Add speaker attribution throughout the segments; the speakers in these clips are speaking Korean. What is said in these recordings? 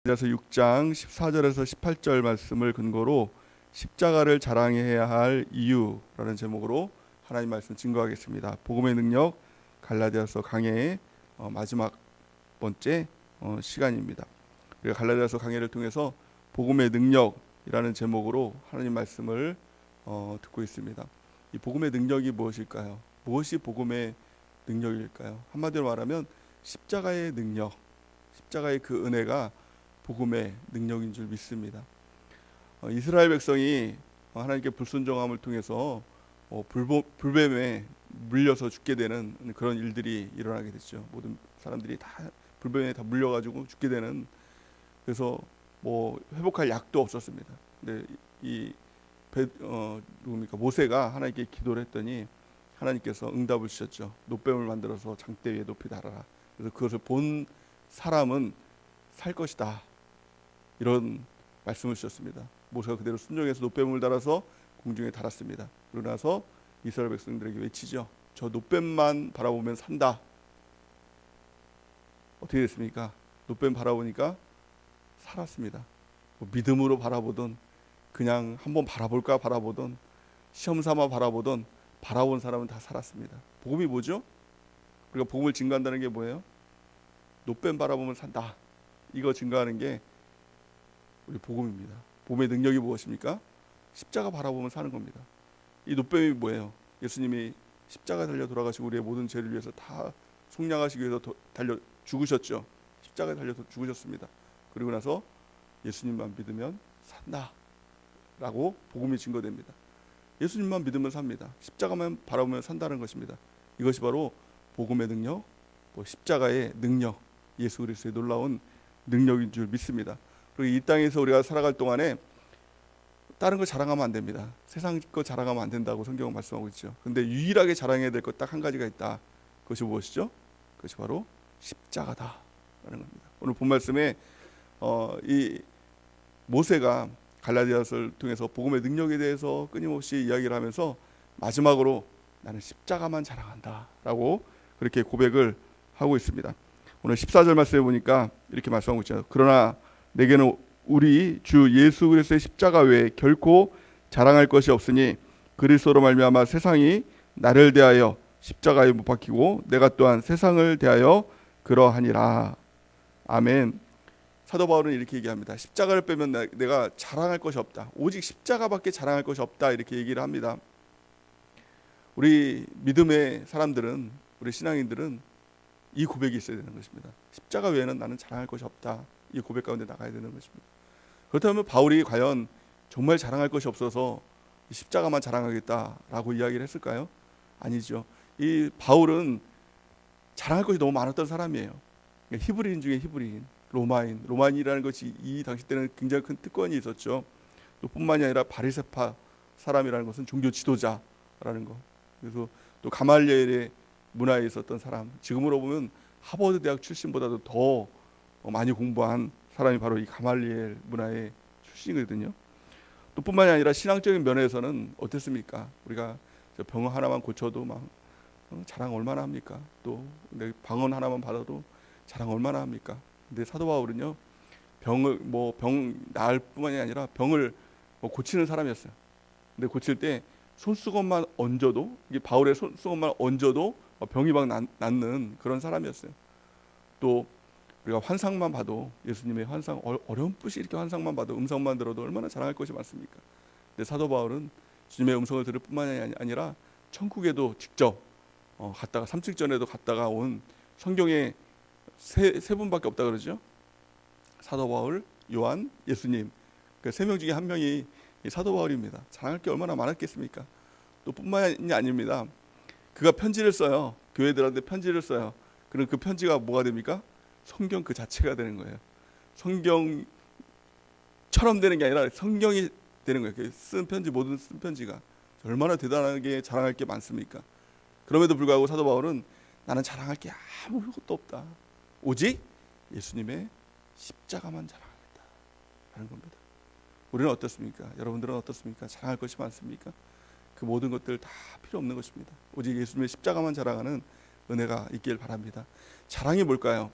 Speaker 1: 갈라디아서 6장 14절에서 18절 말씀을 근거로 십자가를 자랑해야 할 이유라는 제목으로 하나님 말씀 증거하겠습니다. 복음의 능력 갈라디아서 강해의 마지막 번째 시간입니다. 우리가 갈라디아서 강해를 통해서 복음의 능력이라는 제목으로 하나님 말씀을 듣고 있습니다. 이 복음의 능력이 무엇일까요? 무엇이 복음의 능력일까요? 한마디로 말하면 십자가의 능력, 십자가의 그 은혜가 복음의 능력인 줄 믿습니다. 이스라엘 백성이 하나님께 불순종함을 통해서 불뱀에 물려서 죽게 되는 그런 일들이 일어나게 됐죠. 모든 사람들이 다 불뱀에 다 물려가지고 죽게 되는, 그래서 회복할 약도 없었습니다. 근데 누굽니까 모세가 하나님께 기도를 했더니 하나님께서 응답을 주셨죠. 노뱀을 만들어서 장대 위에 높이 달아라. 그래서 그것을 본 사람은 살 것이다. 이런 말씀을 주셨습니다. 모세가 그대로 순종해서 노뱀을 달아서 공중에 달았습니다. 그러고 나서 이스라엘 백성들에게 외치죠. 저 노뱀만 바라보면 산다. 어떻게 됐습니까? 노뱀 바라보니까 살았습니다. 믿음으로 바라보던, 그냥 한번 바라볼까 바라보던, 시험 삼아 바라보던, 바라본 사람은 다 살았습니다. 복음이 뭐죠? 우리가 복음을 증거한다는 게 뭐예요? 노뱀 바라보면 산다. 이거 증거하는 게 우리 복음입니다. 복음의 능력이 무엇입니까? 십자가 바라보면 사는 겁니다. 이 노뱀이 뭐예요? 예수님이 십자가 달려 돌아가시고 우리의 모든 죄를 위해서 다 속량하시기 위해서 달려 죽으셨죠. 십자가에 달려 죽으셨습니다. 그리고 나서 예수님만 믿으면 산다 라고 복음이 증거됩니다. 예수님만 믿으면 삽니다. 십자가만 바라보면 산다는 것입니다. 이것이 바로 복음의 능력, 십자가의 능력, 예수 그리스도의 놀라운 능력인 줄 믿습니다. 그리고 이 땅에서 우리가 살아갈 동안에 다른 거 자랑하면 안 됩니다. 세상 거 자랑하면 안 된다고 성경은 말씀하고 있죠. 그런데 유일하게 자랑해야 될 것 딱 한 가지가 있다. 그것이 무엇이죠? 그것이 바로 십자가다라는 겁니다. 오늘 본 말씀에 이 모세가 갈라디아서를 통해서 복음의 능력에 대해서 끊임없이 이야기를 하면서 마지막으로 나는 십자가만 자랑한다라고 그렇게 고백을 하고 있습니다. 오늘 14절 말씀에 보니까 이렇게 말씀하고 있죠. 그러나 내게는 우리 주 예수 그리스도의 십자가 외에 결코 자랑할 것이 없으니 그리스도로 말미암아 세상이 나를 대하여 십자가에 못 박히고 내가 또한 세상을 대하여 그러하니라. 아멘. 사도 바울은 이렇게 얘기합니다. 십자가를 빼면 내가 자랑할 것이 없다. 오직 십자가밖에 자랑할 것이 없다. 이렇게 얘기를 합니다. 우리 믿음의 사람들은, 우리 신앙인들은 이 고백이 있어야 되는 것입니다. 십자가 외에는 나는 자랑할 것이 없다. 이 고백 가운데 나가야 되는 것입니다. 그렇다면 바울이 과연 정말 자랑할 것이 없어서 십자가만 자랑하겠다라고 이야기를 했을까요? 아니죠. 이 바울은 자랑할 것이 너무 많았던 사람이에요. 히브리인 중에 히브리인, 로마인이라는 것이 이 당시 때는 굉장히 큰 특권이 있었죠. 또 뿐만이 아니라 바리새파 사람이라는 것은 종교 지도자라는 것. 그래서 또 가말리엘의 문화에 있었던 사람, 지금으로 보면 하버드 대학 출신보다도 더 많이 공부한 사람이 바로 이 가말리엘 문화의 출신이거든요. 또 뿐만이 아니라 신앙적인 면에서는 어땠습니까? 우리가 병 하나만 고쳐도 막 자랑 얼마나 합니까? 또 방언 하나만 받아도 자랑 얼마나 합니까? 근데 사도 바울은요, 병 나을 뿐만이 아니라 병을 고치는 사람이었어요. 근데 고칠 때 손수건만 얹어도, 이게 바울의 손수건만 얹어도 병이 막 낫는 그런 사람이었어요. 또 우리가 환상만 봐도, 예수님의 환상, 어렴풋이 이렇게 환상만 봐도, 음성만 들어도 얼마나 자랑할 것이 많습니까? 근데 사도 바울은 주님의 음성을 들을 뿐만이 아니라 천국에도 직접 갔다가, 삼층전에도 갔다가 온, 성경에 세 분밖에 없다 그러죠. 사도 바울, 요한, 예수님, 그 세 명 중에 한 명이 사도 바울입니다. 자랑할 게 얼마나 많았겠습니까? 또 뿐만이 아닙니다. 그가 편지를 써요. 교회들한테 편지를 써요. 그럼 그 편지가 뭐가 됩니까? 성경 그 자체가 되는 거예요. 성경처럼 되는 게 아니라 성경이 되는 거예요. 쓴 편지, 모든 쓴 편지가 얼마나 대단하게 자랑할 게 많습니까? 그럼에도 불구하고 사도 바울은 나는 자랑할 게 아무것도 없다. 오직 예수님의 십자가만 자랑하겠다 하는 겁니다. 우리는 어떻습니까? 여러분들은 어떻습니까? 자랑할 것이 많습니까? 그 모든 것들 다 필요 없는 것입니다. 오직 예수님의 십자가만 자랑하는 은혜가 있길 바랍니다. 자랑이 뭘까요?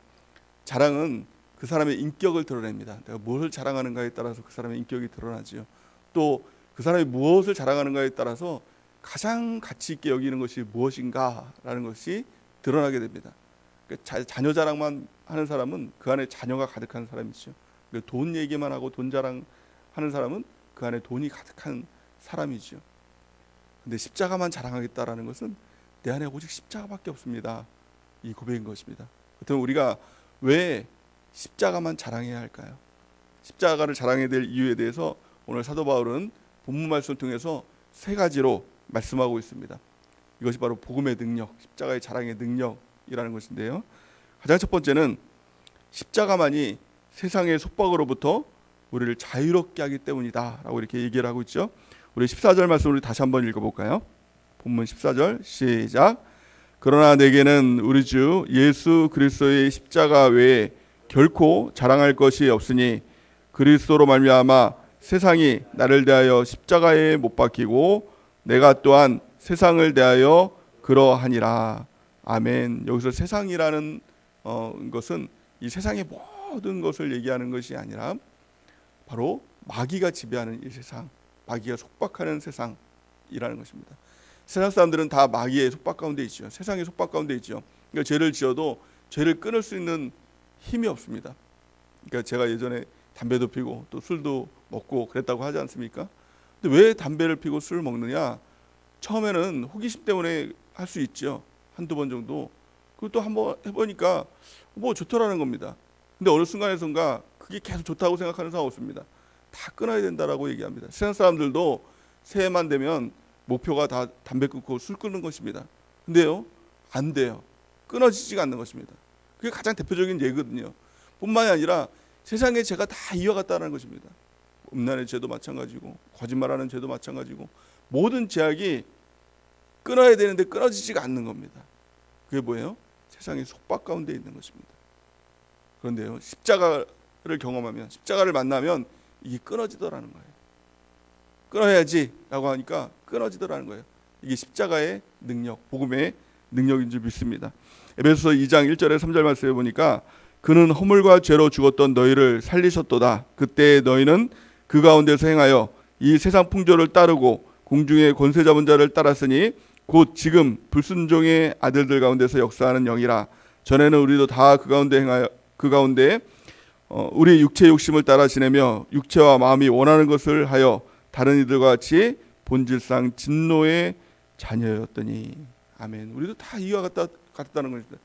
Speaker 1: 자랑은 그 사람의 인격을 드러냅니다. 내가 무엇을 자랑하는가에 따라서 그 사람의 인격이 드러나지요. 또 그 사람이 무엇을 자랑하는가에 따라서 가장 가치 있게 여기는 것이 무엇인가라는 것이 드러나게 됩니다. 자녀 자랑만 하는 사람은 그 안에 자녀가 가득한 사람이죠. 돈 얘기만 하고 돈 자랑하는 사람은 그 안에 돈이 가득한 사람이죠. 근데 십자가만 자랑하겠다라는 것은 내 안에 오직 십자가밖에 없습니다. 이 고백인 것입니다. 그렇다면 우리가 왜 십자가만 자랑해야 할까요? 십자가를 자랑해야 될 이유에 대해서 오늘 사도 바울은 본문 말씀을 통해서 세 가지로 말씀하고 있습니다. 이것이 바로 복음의 능력, 십자가의 자랑의 능력이라는 것인데요. 가장 첫 번째는 십자가만이 세상의 속박으로부터 우리를 자유롭게 하기 때문이다 라고 이렇게 얘기를 하고 있죠. 우리 14절 말씀을 다시 한번 읽어볼까요? 본문 14절 시작. 그러나 내게는 우리 주 예수 그리스도의 십자가 외에 결코 자랑할 것이 없으니 그리스도로 말미암아 세상이 나를 대하여 십자가에 못 박히고 내가 또한 세상을 대하여 그러하니라. 아멘. 여기서 세상이라는 것은 이 세상의 모든 것을 얘기하는 것이 아니라 바로 마귀가 지배하는 이 세상, 마귀가 속박하는 세상이라는 것입니다. 세상 사람들은 다 마귀의 속박 가운데 있죠. 세상의 속박 가운데 있죠. 그러니까 죄를 지어도 죄를 끊을 수 있는 힘이 없습니다. 그러니까 제가 예전에 담배도 피고 또 술도 먹고 그랬다고 하지 않습니까? 근데 왜 담배를 피고 술을 먹느냐? 처음에는 호기심 때문에 할 수 있죠. 한두 번 정도. 그리고 또 한번 해보니까 뭐 좋더라는 겁니다. 근데 어느 순간에선가 그게 계속 좋다고 생각하는 사람 없습니다. 다 끊어야 된다라고 얘기합니다. 세상 사람들도 새해만 되면 목표가 다 담배 끊고 술 끊는 것입니다. 근데요, 안 돼요. 끊어지지가 않는 것입니다. 그게 가장 대표적인 예거든요. 뿐만이 아니라 세상의 죄가 다 이어갔다는 것입니다. 음란의 죄도 마찬가지고 거짓말하는 죄도 마찬가지고 모든 죄악이 끊어야 되는데 끊어지지가 않는 겁니다. 그게 뭐예요? 세상의 속박 가운데 있는 것입니다. 그런데요, 십자가를 경험하면, 십자가를 만나면 이게 끊어지더라는 거예요. 끊어야지 라고 하니까 끊어지더라는 거예요. 이게 십자가의 능력, 복음의 능력인 줄 믿습니다. 에베소서 2장 1절에 3절 말씀에 보니까 그는 허물과 죄로 죽었던 너희를 살리셨도다. 그때 너희는 그 가운데서 행하여 이 세상 풍조를 따르고 공중의 권세 잡은 자를 따랐으니 곧 지금 불순종의 아들들 가운데서 역사하는 영이라. 전에는 우리도 다 그 가운데 행하여 그 가운데 우리 육체 욕심을 따라 지내며 육체와 마음이 원하는 것을 하여 다른 이들과 같이 본질상 진노의 자녀였더니. 아멘. 우리도 다 이와 같다는 것입니다.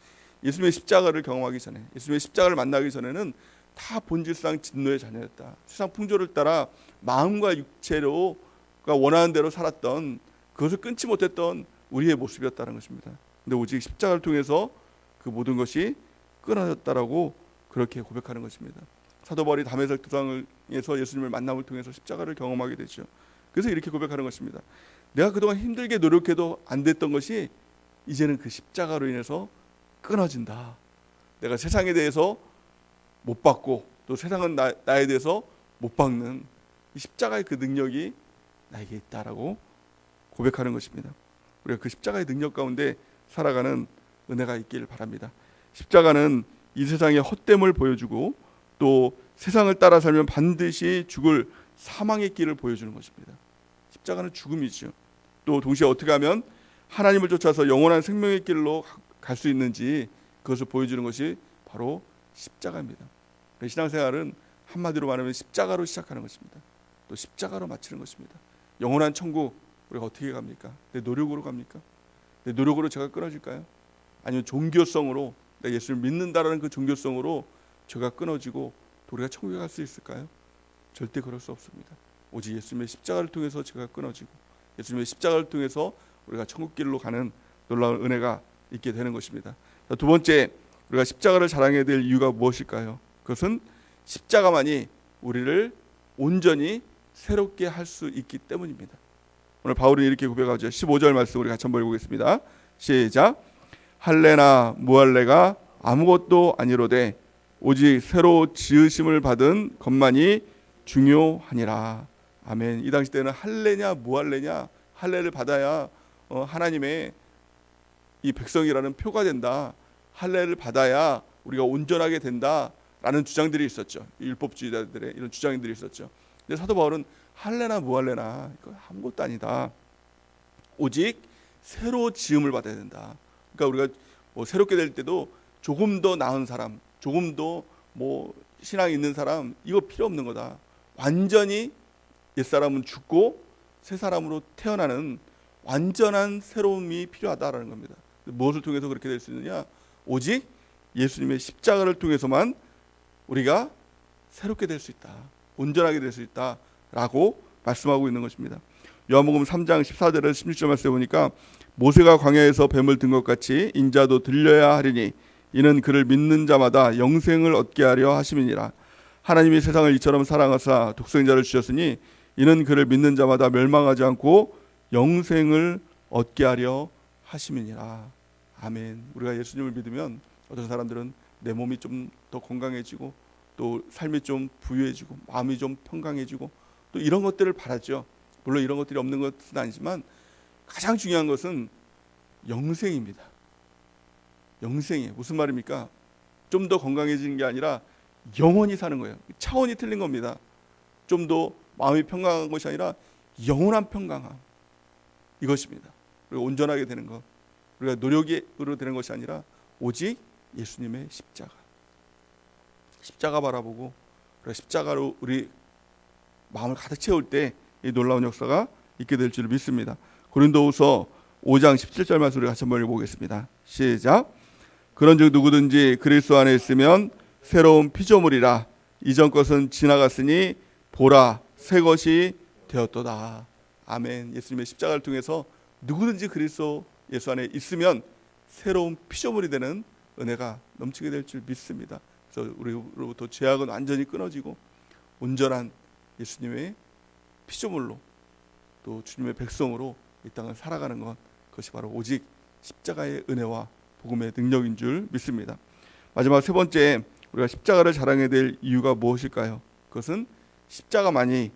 Speaker 1: 예수님의 십자가를 경험하기 전에, 예수님의 십자가를 만나기 전에는 다 본질상 진노의 자녀였다. 세상 풍조를 따라 마음과 육체로가 원하는 대로 살았던, 그것을 끊지 못했던 우리의 모습이었다는 것입니다. 근데 오직 십자가를 통해서 그 모든 것이 끊어졌다라고 그렇게 고백하는 것입니다. 사도 바울이 다메섹 도상에서 예수님을 만남을 통해서 십자가를 경험하게 되죠. 그래서 이렇게 고백하는 것입니다. 내가 그동안 힘들게 노력해도 안 됐던 것이 이제는 그 십자가로 인해서 끊어진다. 내가 세상에 대해서 못 받고 또 세상은 나에 대해서 못 받는 이 십자가의 그 능력이 나에게 있다라고 고백하는 것입니다. 우리가 그 십자가의 능력 가운데 살아가는 은혜가 있기를 바랍니다. 십자가는 이 세상의 헛됨을 보여주고 또 세상을 따라 살면 반드시 죽을 사망의 길을 보여주는 것입니다. 십자가는 죽음이죠. 또 동시에 어떻게 하면 하나님을 쫓아서 영원한 생명의 길로 갈 수 있는지 그것을 보여주는 것이 바로 십자가입니다. 신앙생활은 한마디로 말하면 십자가로 시작하는 것입니다. 또 십자가로 마치는 것입니다. 영원한 천국 우리가 어떻게 갑니까? 내 노력으로 갑니까? 내 노력으로 제가 끊어질까요? 아니면 종교성으로 내가 예수를 믿는다라는 그 종교성으로 죄가 끊어지고 우리가 천국에 갈 수 있을까요? 절대 그럴 수 없습니다. 오직 예수님의 십자가를 통해서 죄가 끊어지고 예수님의 십자가를 통해서 우리가 천국길로 가는 놀라운 은혜가 있게 되는 것입니다. 두 번째, 우리가 십자가를 자랑해야 될 이유가 무엇일까요? 그것은 십자가만이 우리를 온전히 새롭게 할 수 있기 때문입니다. 오늘 바울은 이렇게 고백하죠. 15절 말씀 우리 같이 한번 읽겠습니다. 시작. 할례나 무할례가 아무것도 아니로되 오직 새로 지으심을 받은 것만이 중요하니라. 아멘. 이 당시 때는 할례냐 무할례냐, 할례를 받아야 하나님의 이 백성이라는 표가 된다. 할례를 받아야 우리가 온전하게 된다 라는 주장들이 있었죠. 율법주의자들의 이런 주장들이 있었죠. 근데 사도 바울은 할래나 무할래나 이거 아무것도 아니다. 오직 새로 지음을 받아야 된다. 그러니까 우리가 뭐 새롭게 될 때도 조금 더 나은 사람, 조금 더 뭐 신앙이 있는 사람 이거 필요 없는 거다. 완전히 옛사람은 죽고 새 사람으로 태어나는 완전한 새로움이 필요하다라는 겁니다. 무엇을 통해서 그렇게 될 수 있느냐? 오직 예수님의 십자가를 통해서만 우리가 새롭게 될 수 있다. 온전하게 될 수 있다라고 말씀하고 있는 것입니다. 요한복음 3장 14절에서 16절 말씀에 보니까 모세가 광야에서 뱀을 든 것 같이 인자도 들려야 하리니 이는 그를 믿는 자마다 영생을 얻게 하려 하심이니라. 하나님이 세상을 이처럼 사랑하사 독생자를 주셨으니 이는 그를 믿는 자마다 멸망하지 않고 영생을 얻게 하려 하심이니라. 아멘. 우리가 예수님을 믿으면 어떤 사람들은 내 몸이 좀 더 건강해지고 또 삶이 좀 부유해지고 마음이 좀 평강해지고 또 이런 것들을 바라죠. 물론 이런 것들이 없는 것은 아니지만 가장 중요한 것은 영생입니다. 영생이에요. 무슨 말입니까? 좀 더 건강해지는 게 아니라 영원히 사는 거예요. 차원이 틀린 겁니다. 좀 더 마음이 평강한 것이 아니라 영원한 평강함, 이것입니다. 우리가 온전하게 되는 것, 우리가 노력으로 되는 것이 아니라 오직 예수님의 십자가 바라보고 십자가로 우리 마음을 가득 채울 때 이 놀라운 역사가 있게 될 줄 믿습니다. 고린도후서 5장 17절 말씀을 같이 한번 읽어보겠습니다. 시작. 그런즉 누구든지 그리스도 안에 있으면 새로운 피조물이라. 이전 것은 지나갔으니 보라 새 것이 되었도다. 아멘. 예수님의 십자가를 통해서 누구든지 그리스도 예수 안에 있으면 새로운 피조물이 되는 은혜가 넘치게 될 줄 믿습니다. 그래서 우리로부터 죄악은 완전히 끊어지고 온전한 예수님의 피조물로 또 주님의 백성으로 이 땅을 살아가는 것, 그것이 바로 오직 십자가의 은혜와 복음의 능력인 줄 믿습니다. 마지막 세 번째, 우리가 십자가를 자랑해야 될 이유가 무엇일까요? 그것은 십자가만이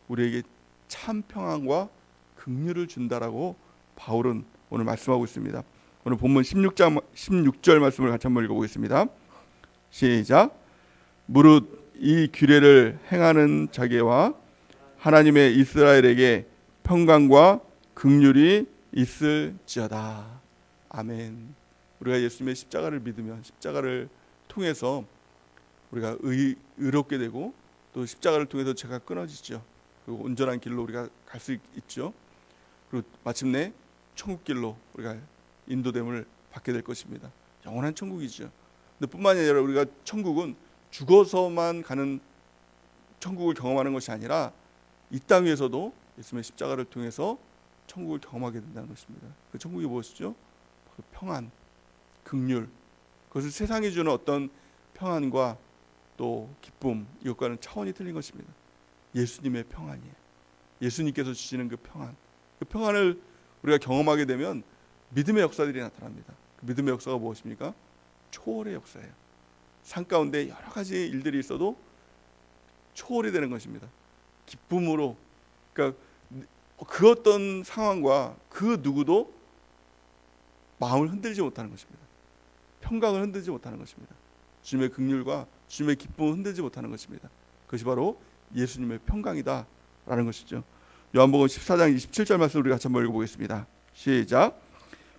Speaker 1: 우리에게 참 평안과 긍휼을 준다라고 바울은 오늘 말씀하고 있습니다. 오늘 본문 16절 말씀을 같이 한번 읽어보겠습니다. 시작. 무릇 이 규례를 행하는 자게와 하나님의 이스라엘에게 평강과 긍휼이 있을지어다. 아멘. 우리가 예수님의 십자가를 믿으면 십자가를 통해서 우리가 의롭게 되고 또 십자가를 통해서 죄가 끊어지죠. 그리고 온전한 길로 우리가 갈 수 있죠. 그리고 마침내 천국 길로 우리가 인도됨을 받게 될 것입니다. 영원한 천국이죠. 근데 뿐만이 아니라 우리가 천국은 죽어서만 가는 천국을 경험하는 것이 아니라 이 땅 위에서도 예수님의 십자가를 통해서 천국을 경험하게 된다는 것입니다. 그 천국이 무엇이죠? 그 평안, 긍휼. 그것을 세상이 주는 어떤 평안과 또 기쁨, 이것과는 차원이 틀린 것입니다. 예수님의 평안이에요. 예수님께서 주시는 그 평안. 그 평안을 우리가 경험하게 되면 믿음의 역사들이 나타납니다. 그 믿음의 역사가 무엇입니까? 초월의 역사예요. 산 가운데 여러 가지 일들이 있어도 초월이 되는 것입니다. 기쁨으로, 그러니까 그 어떤 상황과 그 누구도 마음을 흔들지 못하는 것입니다. 평강을 흔들지 못하는 것입니다. 주님의 긍휼과 주님의 기쁨을 흔들지 못하는 것입니다. 그것이 바로 예수님의 평강이다라는 것이죠. 요한복음 14장 27절 말씀 우리 같이 한번 읽어보겠습니다. 시작.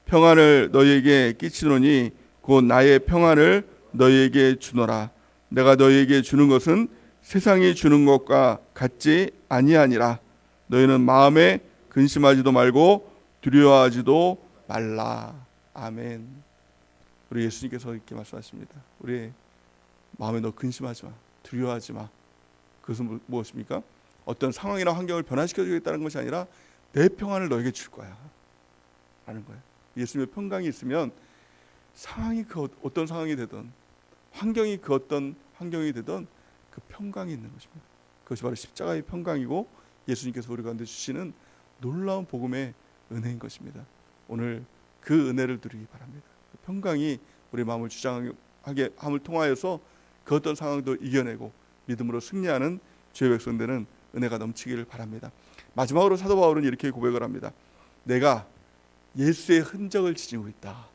Speaker 1: 평안을 너희에게 끼치노니 곧 나의 평안을 너희에게 주노라. 내가 너희에게 주는 것은 세상이 주는 것과 같지 아니하니라. 너희는 마음에 근심하지도 말고 두려워하지도 말라. 아멘. 우리 예수님께서 이렇게 말씀하십니다. 우리의 마음에 너 근심하지 마, 두려워하지 마. 그것은 무엇입니까? 어떤 상황이나 환경을 변화시켜 주겠다는 것이 아니라 내 평안을 너에게 줄 거야 라는 거예요. 예수님의 평강이 있으면 상황이 그 어떤 상황이 되든 환경이 그 어떤 환경이 되든 그 평강이 있는 것입니다. 그것이 바로 십자가의 평강이고 예수님께서 우리 가운데 주시는 놀라운 복음의 은혜인 것입니다. 오늘 그 은혜를 누리기 바랍니다. 그 평강이 우리 마음을 주장하게 함을 통하여서 그 어떤 상황도 이겨내고 믿음으로 승리하는 주의 백성 되는 은혜가 넘치기를 바랍니다. 마지막으로 사도 바울은 이렇게 고백을 합니다. 내가 예수의 흔적을 지니고 있다.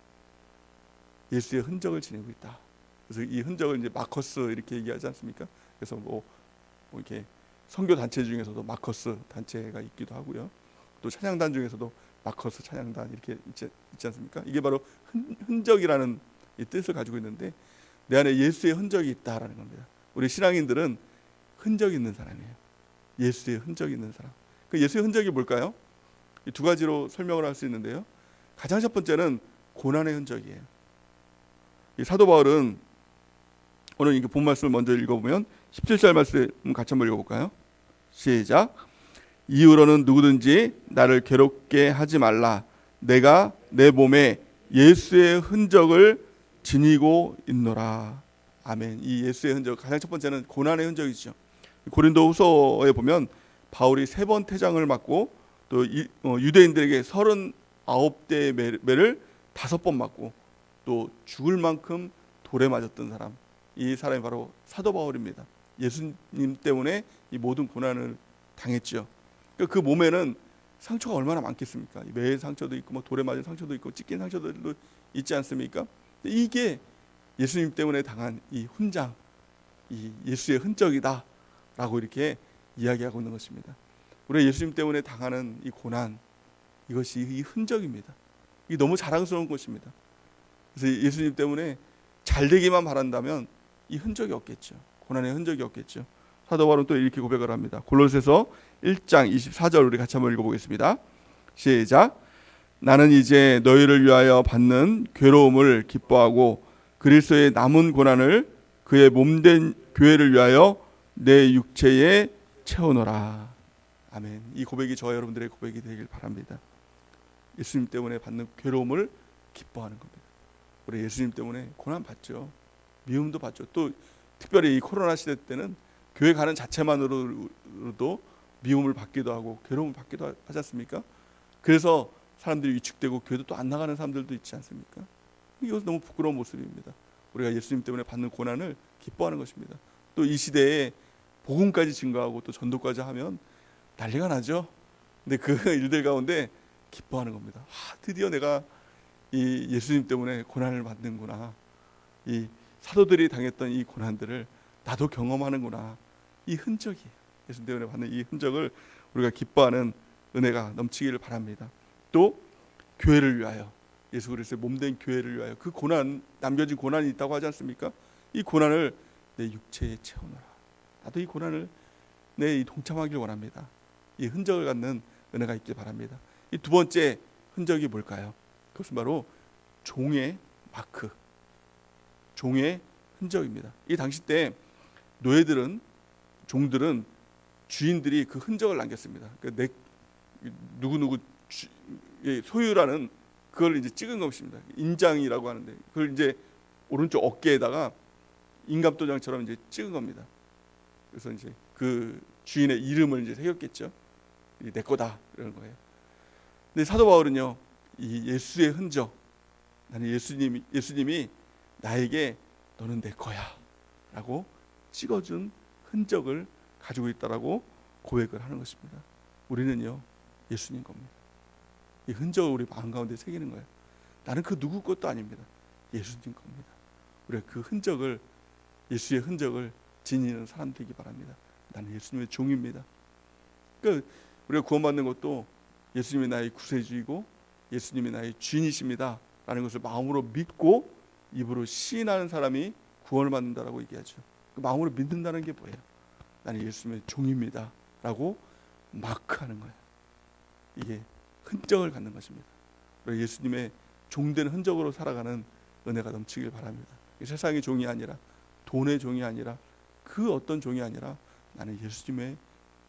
Speaker 1: 예수의 흔적을 지니고 있다. 그래서 이 흔적을 이제 마커스 이렇게 얘기하지 않습니까? 그래서 뭐 이렇게 선교 단체 중에서도 마커스 단체가 있기도 하고요. 또 찬양단 중에서도 마커스 찬양단 이렇게 있지 않습니까? 이게 바로 흔적이라는 이 뜻을 가지고 있는데 내 안에 예수의 흔적이 있다라는 겁니다. 우리 신앙인들은 흔적이 있는 사람이에요. 예수의 흔적이 있는 사람. 그 예수의 흔적이 뭘까요? 이 두 가지로 설명을 할 수 있는데요. 가장 첫 번째는 고난의 흔적이에요. 이 사도 바울은 오늘 이게 본 말씀을 먼저 읽어보면 17절 말씀 같이 한번 읽어볼까요? 시작. 이후로는 누구든지 나를 괴롭게 하지 말라. 내가 내 몸에 예수의 흔적을 지니고 있노라. 아멘. 이 예수의 흔적, 가장 첫 번째는 고난의 흔적이죠. 고린도후서에 보면 바울이 3번 태장을 맞고 또 유대인들에게 39대의 매를 5번 맞고 또 죽을 만큼 돌에 맞았던 사람, 이 사람이 바로 사도 바울입니다. 예수님 때문에 이 모든 고난을 당했죠. 그 몸에는 상처가 얼마나 많겠습니까? 매의 상처도 있고 뭐 돌에 맞은 상처도 있고 찢긴 상처들도 있지 않습니까? 이게 예수님 때문에 당한 이 훈장, 이 예수의 흔적이다라고 이렇게 이야기하고 있는 것입니다. 우리 예수님 때문에 당하는 이 고난, 이것이 이 흔적입니다. 이게 너무 자랑스러운 것입니다. 그래서 예수님 때문에 잘 되기만 바란다면 이 흔적이 없겠죠. 고난의 흔적이 없겠죠. 사도 바울은 또 이렇게 고백을 합니다. 골로새서 1장 24절 우리 같이 한번 읽어보겠습니다. 시작. 나는 이제 너희를 위하여 받는 괴로움을 기뻐하고 그리스도의 남은 고난을 그의 몸된 교회를 위하여 내 육체에 채우노라. 아멘. 이 고백이 저와 여러분들의 고백이 되길 바랍니다. 예수님 때문에 받는 괴로움을 기뻐하는 겁니다. 우리 예수님 때문에 고난 받죠. 미움도 받죠. 또 특별히 이 코로나 시대 때는 교회 가는 자체만으로도 미움을 받기도 하고 괴로움을 받기도 하지 않습니까? 그래서 사람들이 위축되고 교회도 또 안 나가는 사람들도 있지 않습니까? 이것은 너무 부끄러운 모습입니다. 우리가 예수님 때문에 받는 고난을 기뻐하는 것입니다. 또 이 시대에 복음까지 증거하고 또 전도까지 하면 난리가 나죠. 근데 그 일들 가운데 기뻐하는 겁니다. 드디어 내가 이 예수님 때문에 고난을 받는구나. 이 사도들이 당했던 이 고난들을 나도 경험하는구나. 이 흔적이 예수님 때문에 받는 이 흔적을 우리가 기뻐하는 은혜가 넘치기를 바랍니다. 또 교회를 위하여, 예수 그리스도의 몸된 교회를 위하여 그 고난, 남겨진 고난이 있다고 하지 않습니까? 이 고난을 내 육체에 채우노라. 나도 이 고난을 내 동참하길 원합니다. 이 흔적을 갖는 은혜가 있길 바랍니다. 이 두 번째 흔적이 뭘까요? 그것은 바로 종의 마크, 종의 흔적입니다. 이 당시 때 노예들은, 종들은 주인들이 그 흔적을 남겼습니다. 그러니까 누구누구 소유라는 그걸 이제 찍은 것입니다. 인장이라고 하는데 그걸 이제 오른쪽 어깨에다가 인감도장처럼 이제 찍은 겁니다. 그래서 이제 그 주인의 이름을 이제 새겼겠죠. 내 거다 이런 거예요. 근데 사도 바울은요, 이 예수의 흔적, 나는 예수님이 나에게 너는 내 거야라고 찍어준 흔적을 가지고 있다라고 고백을 하는 것입니다. 우리는요, 예수님 겁니다. 이 흔적을 우리 마음 가운데 새기는 거예요. 나는 그 누구 것도 아닙니다. 예수님 겁니다. 우리가 그 흔적을, 예수의 흔적을 지니는 사람 되기 바랍니다. 나는 예수님의 종입니다. 그러니까 우리가 구원받는 것도 예수님이 나의 구세주이고 예수님이 나의 주인이십니다 라는 것을 마음으로 믿고 입으로 시인하는 사람이 구원을 받는다라고 얘기하죠. 그 마음으로 믿는다는 게 뭐예요? 나는 예수님의 종입니다 라고 마크하는 거예요. 이게 흔적을 갖는 것입니다. 예수님의 종된 흔적으로 살아가는 은혜가 넘치길 바랍니다. 세상의 종이 아니라, 돈의 종이 아니라, 그 어떤 종이 아니라 나는 예수님의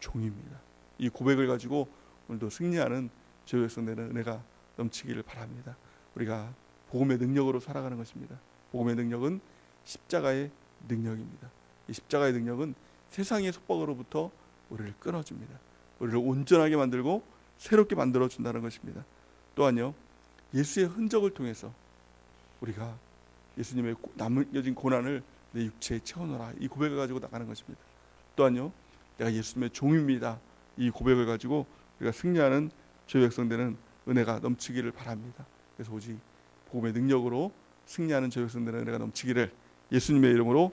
Speaker 1: 종입니다. 이 고백을 가지고 오늘도 승리하는 저희 백성들의 은혜가 넘치기를 바랍니다. 우리가 복음의 능력으로 살아가는 것입니다. 복음의 능력은 십자가의 능력입니다. 이 십자가의 능력은 세상의 속박으로부터 우리를 끊어줍니다. 우리를 온전하게 만들고 새롭게 만들어준다는 것입니다. 또한요, 예수의 흔적을 통해서 우리가 예수님의 남겨진 고난을 내 육체에 채워넣어라, 이 고백을 가지고 나가는 것입니다. 또한요, 내가 예수님의 종입니다, 이 고백을 가지고 우리가 승리하는 저희 백성되는 은혜가 넘치기를 바랍니다. 그래서 오직 복음의 능력으로 승리하는 저희 백성되는 은혜가 넘치기를 예수님의 이름으로